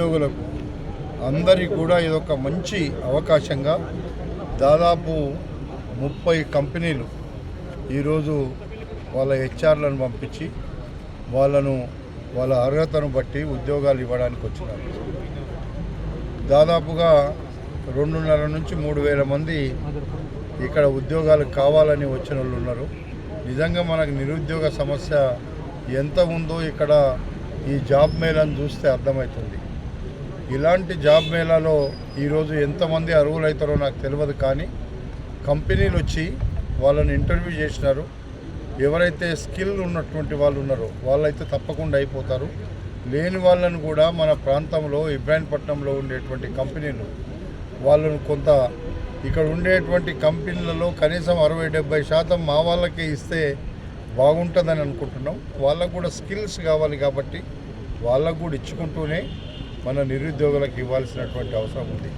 నిరుద్యోగులకు అందరికీ కూడా ఇదొక మంచి అవకాశంగా దాదాపు 30 కంపెనీలు ఈరోజు వాళ్ళ హెచ్ఆర్లను పంపించి వాళ్ళ అర్హతను బట్టి ఉద్యోగాలు ఇవ్వడానికి వచ్చినారు. దాదాపుగా 2.5 నుంచి 3,000 మంది ఇక్కడ ఉద్యోగాలు కావాలని వచ్చిన వాళ్ళు ఉన్నారు. నిజంగా మనకు నిరుద్యోగ సమస్య ఎంత ఉందో ఇక్కడ ఈ జాబ్ మేళాను చూస్తే అర్థమవుతుంది. ఇలాంటి జాబ్ మేళాలో ఈరోజు ఎంతమంది అర్హులవుతారో నాకు తెలియదు, కానీ కంపెనీలు వచ్చి వాళ్ళని ఇంటర్వ్యూ చేసినారు. ఎవరైతే స్కిల్ ఉన్నటువంటి వాళ్ళు ఉన్నారో వాళ్ళైతే తప్పకుండా అయిపోతారు. లేని వాళ్ళను కూడా మన ప్రాంతంలో ఇబ్రాహీంపట్నంలో ఉండేటువంటి కంపెనీలు వాళ్ళను కొంత ఇక్కడ ఉండేటువంటి కంపెనీలలో కనీసం 60-70% మా వాళ్ళకే ఇస్తే బాగుంటుందని అనుకుంటున్నాం. వాళ్ళకు కూడా స్కిల్స్ కావాలి కాబట్టి వాళ్ళకు కూడా ఇచ్చుకుంటూనే మన నిరుద్యోగులకు ఇవ్వాల్సినటువంటి అవసరం ఉంది.